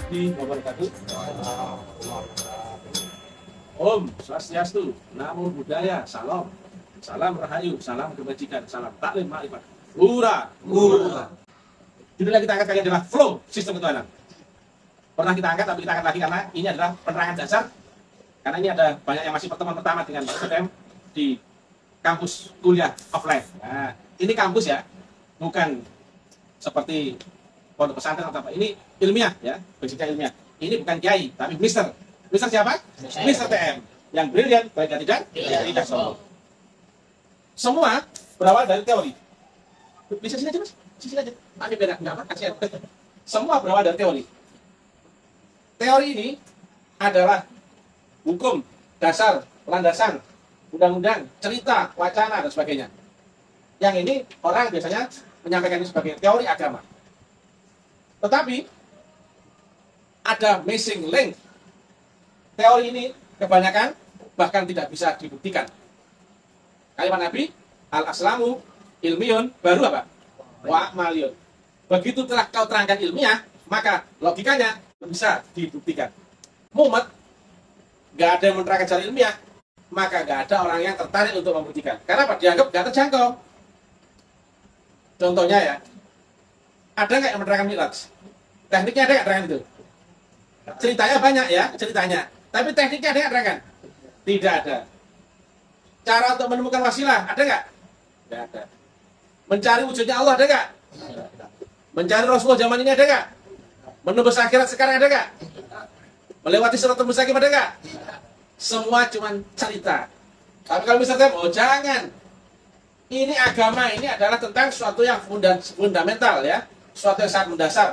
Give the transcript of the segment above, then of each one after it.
warahmatullahi wabarakatuh. Om Swastiastu, Namo Buddhaya, Salam, Salam Rahayu, Salam Kebajikan, Salam Taklim Ma'rifat. Hura, hura. Judul yang kita angkat kali ini adalah Flow Sistem Ketuhanan. Pernah kita angkat, tapi kita angkat lagi karena ini adalah penerangan dasar. Karena ini ada banyak yang masih pertemuan pertama dengan STM di kampus kuliah offline. Nah, ini kampus ya, bukan seperti pondok pesantren atau apa. Ini ilmiah ya, basicnya ilmiah. Ini bukan kiai, tapi mister. Mister siapa? Mister TM. Yang brilian, baik dan tidak sombong. Semua berawal dari teori. Bisa sini aja mas, sini aja. Tapi beda, nggak apa, kasihan. Semua berawal dari teori. Teori ini adalah hukum, dasar, landasan, undang-undang, cerita, wacana, dan sebagainya. Yang ini orang biasanya menyampaikan ini sebagai teori agama. Tetapi ada missing link. Teori ini kebanyakan bahkan tidak bisa dibuktikan. Kalimat Nabi, al-aslamu ilmiun, baru apa? Wa maliun. Begitu telah kau terangkan ilmiah, maka logikanya bisa dibuktikan. Mumet, nggak ada yang menerangkan secara ilmiah, maka nggak ada orang yang tertarik untuk membuktikan. Karena apa? Dianggap nggak terjangkau. Contohnya ya, ada nggak yang menerangkan Mi'raj? Tekniknya ada nggak terangkan itu? Ceritanya banyak ya, ceritanya. Tapi tekniknya ada nggak terangkan? Tidak ada. Cara untuk menemukan wasilah, ada nggak? Tidak ada. Mencari wujudnya Allah, ada nggak? Mencari Rasulullah zaman ini, ada nggak? Menembus akhirat sekarang, ada nggak? Melewati Siratal Mustaqim, ada nggak? Semua cuma cerita. Tapi kalau misalnya, oh jangan. Ini agama ini adalah tentang sesuatu yang fundamental ya, sesuatu yang sangat mendasar.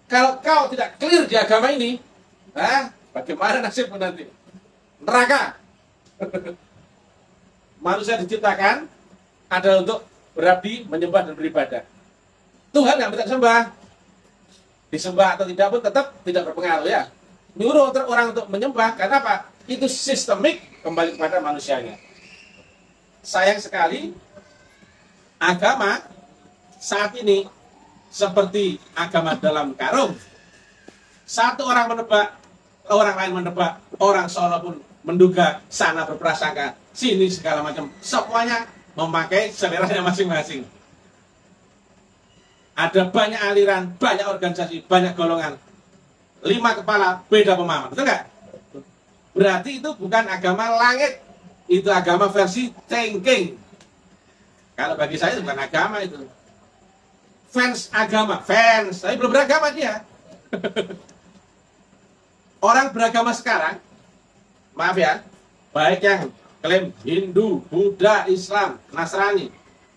Kalau kau tidak clear di agama ini, bagaimana nasibmu nanti? Neraka. Manusia diciptakan adalah untuk berabdi, menyembah dan beribadah. Tuhan nggak minta disembah. Disembah atau tidak pun tetap tidak berpengaruh ya. Nyuruh orang untuk menyembah karena apa? Itu sistemik kembali kepada manusianya. Sayang sekali agama saat ini seperti agama dalam karung. Satu orang menebak, orang lain menebak, orang seolah pun menduga, sana berprasangka, sini segala macam. Semuanya memakai seleranya masing-masing. Ada banyak aliran, banyak organisasi, banyak golongan. 5 kepala, beda pemahaman. Betul nggak? Berarti itu bukan agama langit. Itu agama versi thinking. Kalau bagi saya itu bukan agama itu. Fans agama, fans. Tapi belum beragama dia. Orang beragama sekarang, maaf ya, baik yang klaim Hindu, Buddha, Islam, Nasrani.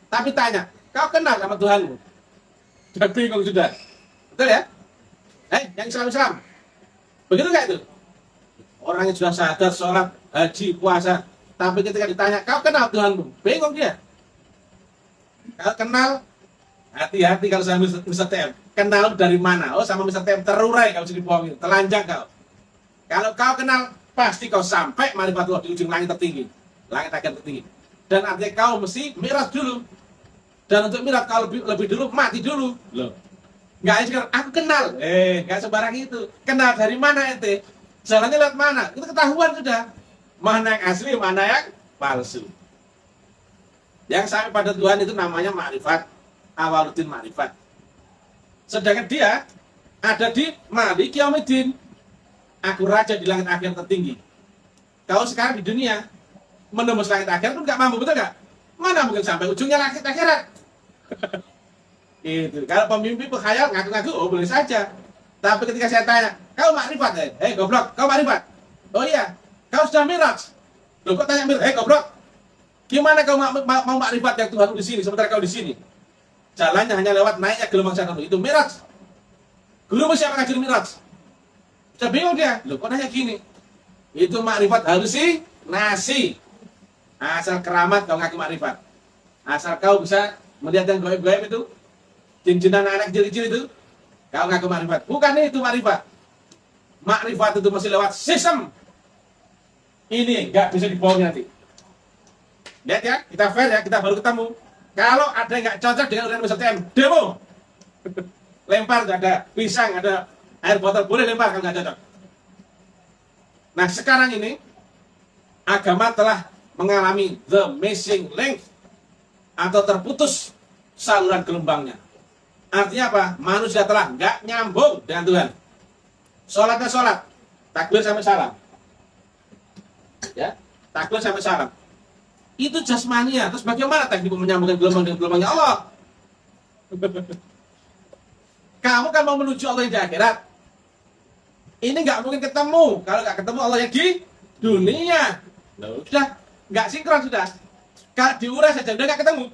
Tapi tanya, kau kenal sama Tuhanmu? Sudah bingung sudah. Betul ya? Yang Islam. Begitu nggak itu? Orang yang sudah sadar, sholat, haji, puasa. Tapi ketika ditanya, kau kenal Tuhanmu? Bingung dia. Kalau kenal, hati-hati kalau sama Mr. TM. Kenal dari mana? Oh sama Mr. TM terurai kalau jadi bohongin. Telanjang kau. Kalau kau kenal, pasti kau sampai Ma'rifatullah di ujung langit tertinggi. Langit akhir tertinggi. Dan artinya kau mesti miras dulu. Dan untuk miras kau lebih dulu, mati dulu. Loh. Nggak sekarang, aku kenal. Nggak sebarang itu. Kenal dari mana ente? Jalannya lewat mana? Itu ketahuan sudah. Mana yang asli, mana yang palsu. Yang sampai pada Tuhan itu namanya ma'rifat. Awaluddin ma'rifat. Sedangkan dia ada di Maliki Yaumiddin. Aku raja di langit akhir tertinggi. Kau sekarang di dunia menembus langit akhir pun nggak mampu, betul nggak? Mana mungkin sampai ujungnya langit akhirat? Itu. Kalau pemimpi penghayal ngaku-ngaku, oh boleh saja. Tapi ketika saya tanya, kau ma'rifat? Goblok, kau ma'rifat? Oh iya, kau sudah miraj. Loh kok tanya miraj? Goblok, gimana kau mau ma'rifat yang Tuhan di sini sementara kau di sini? Jalannya hanya lewat naiknya gelombang satu. Itu miraj. Guru siapa ngajar miraj? Sudah bingung dia. Loh kok nanya gini? Itu ma'rifat halusinasi. Asal keramat kau ngaku ma'rifat. Asal kau bisa melihat yang gaib-gaib itu, jin-jinan anak kecil-kecil itu, kau ngaku ma'rifat. Bukan itu ma'rifat. Ma'rifat itu masih lewat sistem. Ini nggak bisa dibohongi nanti. Lihat ya, kita fair ya, kita baru ketemu. Kalau ada yang nggak cocok dengan urusan Mr. TM, demo. Lempar, ada pisang, ada Air botol boleh lempar kalau nggak cocok. Nah sekarang ini agama telah mengalami the missing link atau terputus saluran gelombangnya. Artinya apa? Manusia telah nggak nyambung dengan Tuhan. Sholatnya sholat, takbir sampai salam. Ya, takbir sampai salam. Itu jasmania. Terus bagaimana teknik menyambungkan gelombang dengan gelombangnya Allah? Kamu kan mau menuju Allah yang di akhirat. Ini nggak mungkin ketemu. Kalau nggak ketemu Allah yang di dunia, sudah nggak sinkron sudah. Kalau diurai saja udah nggak ketemu.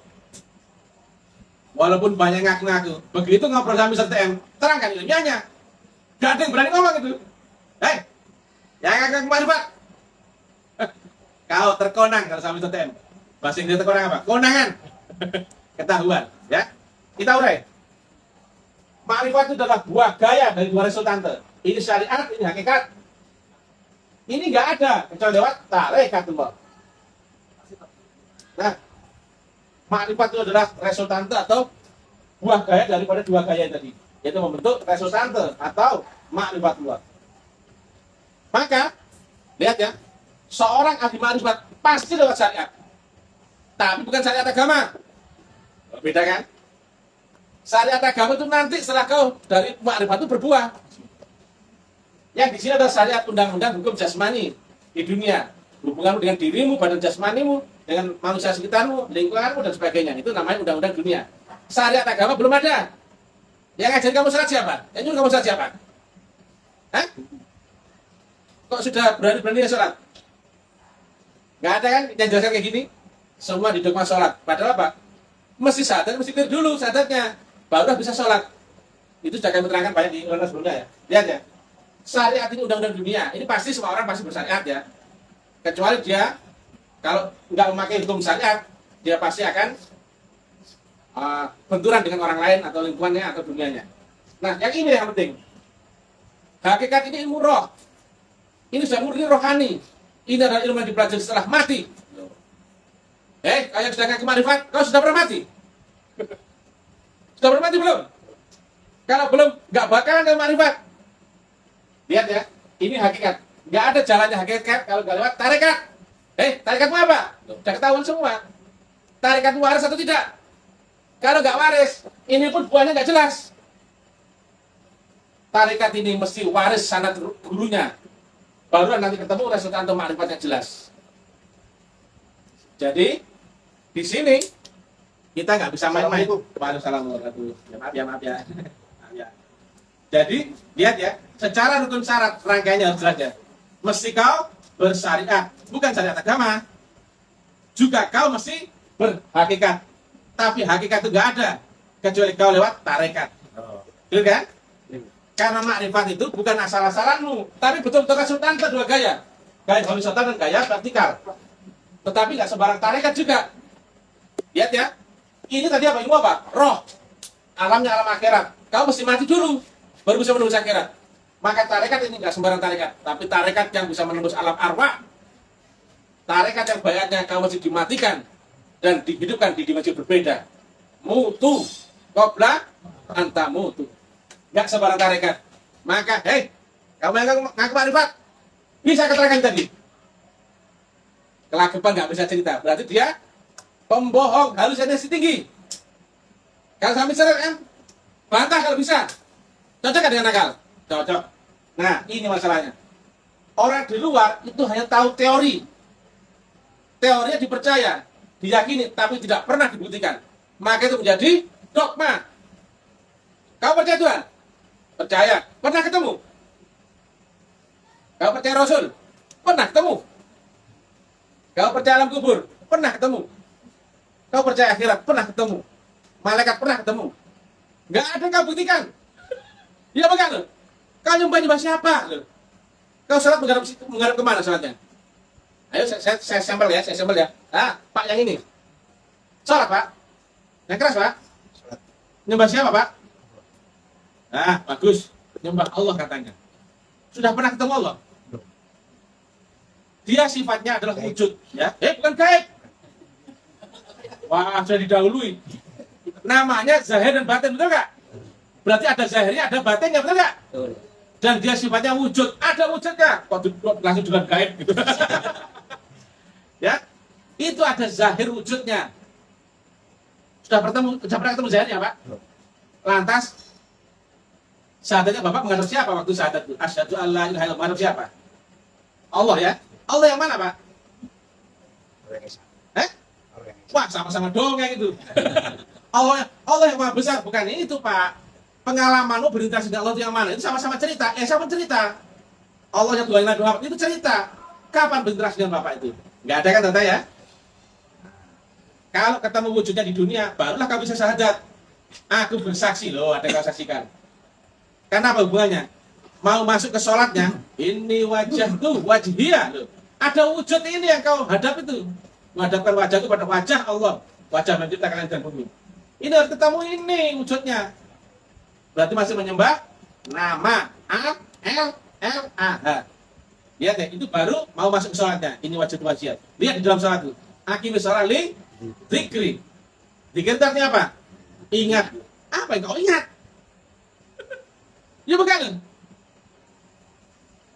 Walaupun banyak ngaku-ngaku, begitu ngobrol sama Mr. TM, terangkan ilmiahnya. Gak ada yang berani ngomong itu. Hei, yang ngaku kemarin Pak, kau terkonang kalau sama Mr. TM. Bahasa Inggris terkonang apa? Konangan. Ketahuan, ya. Kita urai. Makrifat itu adalah buah gaya dari dua resultante. Ini syariat, ini hakikat. Ini nggak ada kecuali lewat tarekatullah. Nah, makrifat itu adalah resultante atau buah gaya daripada dua gaya tadi, yaitu membentuk resultante atau makrifatullah. Maka lihat ya, seorang ahli makrifat pasti lewat syariat, tapi bukan syariat agama. Beda kan? Syariat agama itu nanti setelah kau dari makrifat itu berbuah. Yang di sini adalah syariat undang-undang hukum jasmani di dunia, hubunganmu dengan dirimu, badan jasmanimu, dengan manusia sekitarmu, lingkunganmu dan sebagainya. Itu namanya undang-undang dunia. Syariat agama belum ada. Yang ngajarin kamu sholat siapa? Yang nyuruh kamu sholat siapa? Hah? Kok sudah berani-berani sholat? Nggak ada kan yang jelaskan kayak gini? Semua di dogma sholat. Padahal apa? Mesti sadar, mesti clear dulu sadarnya. Baru bisa sholat. Itu sudah kami terangkan banyak di undang-undang sebelumnya ya. Lihat ya. Syariat ini undang-undang dunia. Ini pasti semua orang pasti bersyariat ya. Kecuali dia kalau nggak memakai hukum syariat, dia pasti akan benturan dengan orang lain atau lingkungannya atau dunianya. Nah, yang ini yang penting. Hakikat ini ilmu roh. Ini sudah murni rohani. Ini adalah ilmu yang dipelajari setelah mati. Kalian sudah ngaku makrifat, kau sudah pernah mati? Sudah pernah mati belum? Kalau belum, nggak bakalan ngaku makrifat. Lihat ya, ini hakikat. Nggak ada jalannya hakikat kalau nggak lewat tarekat. Tarekatmu apa? Sudah ketahuan semua. Tarekatmu waris atau tidak? Kalau nggak waris, ini pun buahnya nggak jelas. Tarekat ini mesti waris sanad gurunya. Baru nanti ketemu resultan atau makrifat yang jelas. Jadi, di sini kita nggak bisa main-main. Waalaikumsalam warahmatullahi wabarakatuh. Maaf ya. Jadi, lihat ya, secara rukun syarat rangkaiannya harus jelas ya. Mesti kau bersyariat, bukan syariat agama. Juga kau mesti berhakikat. Tapi hakikat itu nggak ada kecuali kau lewat tarekat. Betul kan? Karena makrifat itu bukan asal-asalanmu, tapi betul-betul resultan kedua gaya. Gaya horizontal dan gaya vertikal. Tetapi nggak sembarang tarekat juga. Lihat ya, ini tadi apa? Ilmu apa? Roh. Alamnya alam akhirat. Kau mesti mati dulu, baru bisa menembus akhirat. Maka tarekat ini nggak sembarang tarekat, tapi tarekat yang bisa menembus alam arwah. Tarekat yang bayatnya kau mesti dimatikan dan dihidupkan di dimensi berbeda. Mutu, qobla, anta mutu. Nggak sembarang tarekat. Maka, kamu yang ngaku makrifat, bisa keterangan tadi. Kelagapan nggak bisa cerita, berarti dia pembohong, halusinasi tinggi. Kalau sampai seret kan, bantah kalau bisa. Cocok kan dengan akal? Cocok. Nah, ini masalahnya. Orang di luar itu hanya tahu teori. Teorinya dipercaya, diyakini, tapi tidak pernah dibuktikan. Maka itu menjadi dogma. Kau percaya Tuhan? Percaya. Pernah ketemu? Kau percaya Rasul? Pernah ketemu? Kau percaya alam kubur? Pernah ketemu? Kau percaya akhirat? Pernah ketemu? Malaikat pernah ketemu? Nggak ada yang kau buktikan. Iya bukan loh? Kau nyembah siapa loh? Kau sholat menghadap kemana sholatnya? Ayo saya sampel ya, Pak yang ini. Sholat Pak. Yang keras Pak. Nyembah siapa Pak? Bagus. Nyembah Allah katanya. Sudah pernah ketemu Allah? Dia sifatnya adalah wujud, ya. Bukan gaib. Wah, sudah didahului. Namanya zahir dan batin, betul nggak? Berarti ada zahirnya, ada batinnya, betul nggak? dan dia sifatnya wujud, ada wujudnya, kok langsung dengan gaib gitu. Ya, itu ada zahir wujudnya. Sudah pernah ketemu zahirnya, Pak? Lantas syahadatnya Bapak menghadap siapa waktu syahadat itu? Asyhadu an la ilaha illallah, menghadap siapa? Allah ya. Allah yang mana, Pak? Wah, sama-sama dongeng itu. Allah yang maha besar, bukan itu, Pak. Pengalamanmu berinteraksi dengan Allah itu yang mana? Itu sama-sama cerita. Siapa cerita? Allah yang Tuhan Nabi Muhammad itu cerita. Kapan berinteraksi dengan Bapak itu? Nggak ada kan, Tante ya? Kalau ketemu wujudnya di dunia, barulah kau bisa syahadat. Aku bersaksi loh, ada yang kau saksikan. Karena apa hubungannya? Mau masuk ke sholatnya, ini wajah tuh, wajhiyah loh. Ada wujud ini yang kau hadap itu. Menghadapkan wajahku pada wajah Allah. Wajah menciptakan langit dan bumi. Ini harus ketemu ini wujudnya. Berarti masih menyembah nama A-L-L-A-H. Lihat ya, itu baru mau masuk ke sholatnya. Ini wajah wajah. Lihat di dalam sholat itu. Aqimis sholat li dzikri. Dzikir artinya apa? Ingat. Apa yang kau ingat? Ya bukan.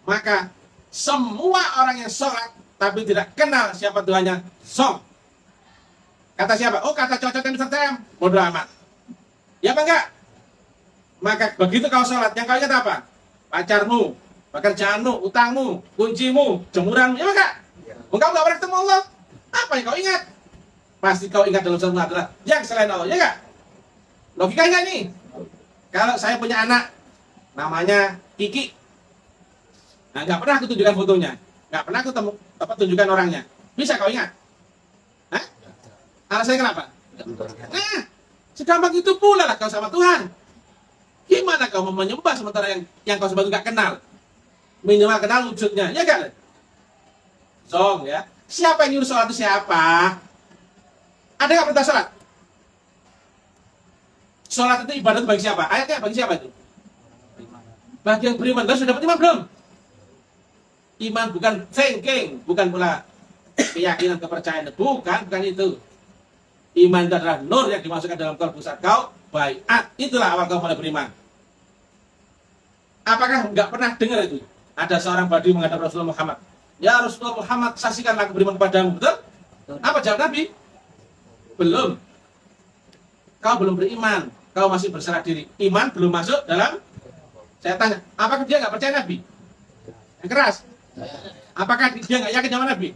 Maka semua orang yang sholat tapi tidak kenal siapa Tuhannya, song. Kata siapa? Oh, kata cocoknya Mr. TM. Bodoh amat. Ya apa enggak? Maka begitu kau sholat, yang kau ingat apa? Pacarmu, pekerjaanmu, utangmu, kuncimu, jemuranmu, ya enggak? Engkau enggak pernah ketemu Allah. Apa yang kau ingat? Pasti kau ingat dalam satu adalah yang selain Allah, ya enggak? Logikanya nih. Kalau saya punya anak, namanya Kiki. Nah, enggak pernah aku tunjukkan fotonya. Enggak pernah aku tunjukkan orangnya. Bisa kau ingat? Hah? Alasannya kenapa? Nah, segampang itu pula lah kau sama Tuhan. Gimana kau mau menyembah sementara yang kau sebut nggak kenal? Minimal kenal wujudnya, ya kan? Song ya. Siapa yang nyuruh sholat itu siapa? Ada nggak perintah sholat? Sholat itu ibadah bagi siapa? Ayatnya bagi siapa itu? Bagi yang beriman. Sudah dapat iman belum? Iman bukan thinking, bukan pula keyakinan, kepercayaan. Bukan itu. Iman itu adalah nur yang dimasukkan dalam kalbu saat kau baiat. Itulah awal kau mulai beriman. Apakah enggak pernah dengar itu? Ada seorang badui menghadap Rasulullah Muhammad. Ya Rasulullah Muhammad, saksikanlah aku beriman kepadamu. Betul? Apa jawab Nabi? Belum. Kau belum beriman. Kau masih berserah diri. Iman belum masuk dalam. Saya tanya, apakah dia nggak percaya Nabi? Yang keras. Apakah dia nggak yakin sama Nabi?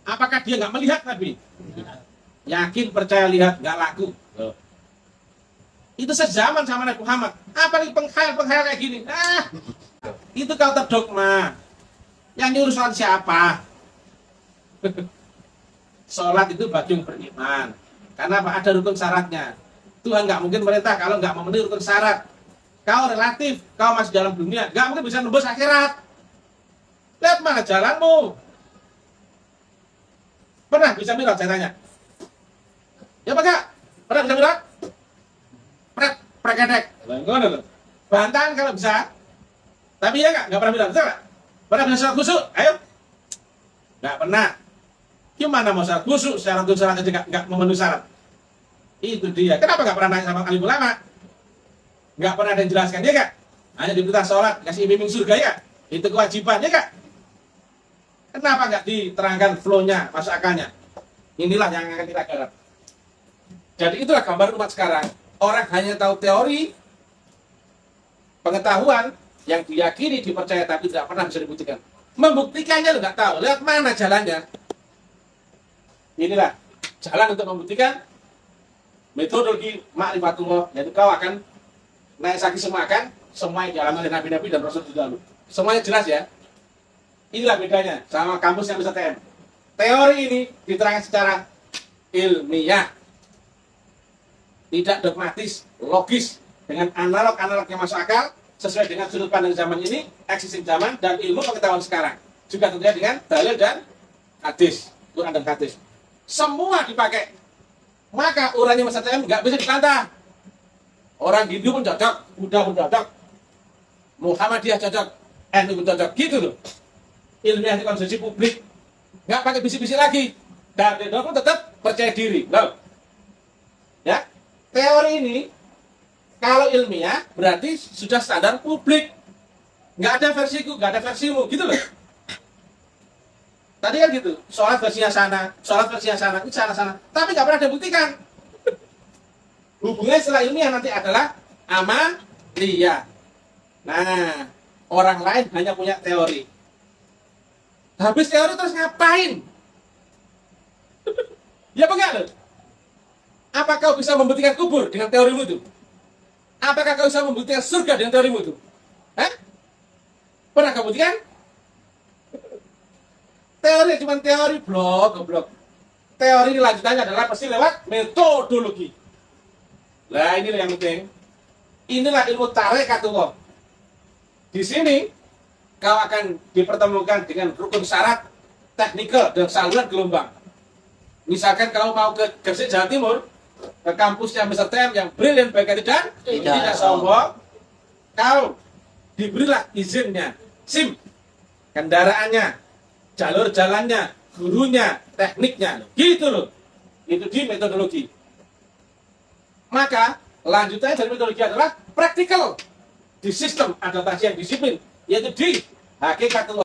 Apakah dia nggak melihat Nabi? Yakin, percaya, lihat, nggak laku. Itu sezaman sama Nabi Muhammad. Apalagi penghayal kayak gini. Itu kau terdogma. Yang nyuruh sholat siapa? Sholat itu bagi yang beriman. Karena apa? Ada rukun syaratnya. Tuhan nggak mungkin merintah kalau nggak memenuhi rukun syarat. Kau relatif, kau masih dalam dunia, nggak mungkin bisa nembus akhirat. Lihat mana jalanmu. Pernah bisa mirat saya tanya? Ya Pak Kak? Pernah bisa mirat? Prekedek. Bantahan kalau bisa. Tapi ya nggak pernah mirat, betul nggak? Pernah bisa sholat khusyuk? Ayo. Nggak pernah. Gimana mau sholat khusyuk? Syarat aja nggak memenuhi syarat. Itu dia. Kenapa nggak pernah nanya sama alim ulama? Nggak pernah ada yang jelaskan, ya Kak? Hanya diperintah sholat, kasih iming surga, ya Kak? Itu kewajiban, ya Kak? Kenapa nggak diterangkan flow-nya, masuk akalnya? Inilah yang akan kita garap. Jadi itulah gambar umat sekarang. Orang hanya tahu teori, pengetahuan, yang diyakini, dipercaya, tapi tidak pernah bisa dibuktikan. Membuktikannya lo nggak tahu. Lihat mana jalannya. Inilah jalan untuk membuktikan metodologi ma'rifatullah. Jadi kau akan naik saksi semua kan? Semua yang dialami oleh nabi-nabi dan rasul dahulu. Semuanya jelas ya. Inilah bedanya sama kampus yang bisa TM. Teori ini diterangkan secara ilmiah, tidak dogmatis, logis, dengan analog-analog yang masuk akal, sesuai dengan sudut pandang zaman ini, existing zaman, dan ilmu pengetahuan sekarang. Juga tentunya dengan dalil dan hadis, Quran dan hadis. Semua dipakai. Maka uraian masa TM nggak bisa dibantah. Orang Hindu pun cocok, Buddha pun cocok, Muhammadiyah cocok, NU pun cocok, gitu loh. Ilmiah di konsumsi publik, nggak pakai bisik-bisik lagi. Dan pun tetap percaya diri, loh. Ya, teori ini kalau ilmiah berarti sudah standar publik. Nggak ada versiku, nggak ada versimu, gitu loh. Tadi kan gitu, sholat versinya sana, ini sana. Tapi nggak pernah dibuktikan. Hubungannya setelah ilmiah nanti adalah amaliyah. Nah, orang lain hanya punya teori. Habis teori terus ngapain? Ya apa enggak loh? Apa kau bisa membuktikan kubur dengan teorimu itu? Apakah kau bisa membuktikan surga dengan teorimu itu? Hah? Pernah kau buktikan? Teori cuma teori, goblok. Teori lanjutannya adalah pasti lewat metodologi. Nah, inilah yang penting. Inilah ilmu tarekatullah. Di sini kau akan dipertemukan dengan rukun syarat, teknikal, dan saluran gelombang. Misalkan kau mau ke Gresik, Jawa Timur, ke kampusnya Mr. TM yang brilliant baik dan tidak sombong, kau diberilah izinnya, SIM, kendaraannya, jalur jalannya, gurunya, tekniknya, gitu loh. Itu di metodologi. Maka lanjutannya dari metodologi adalah praktikal di sistem adaptasi yang disiplin, yaitu di hakikatullah.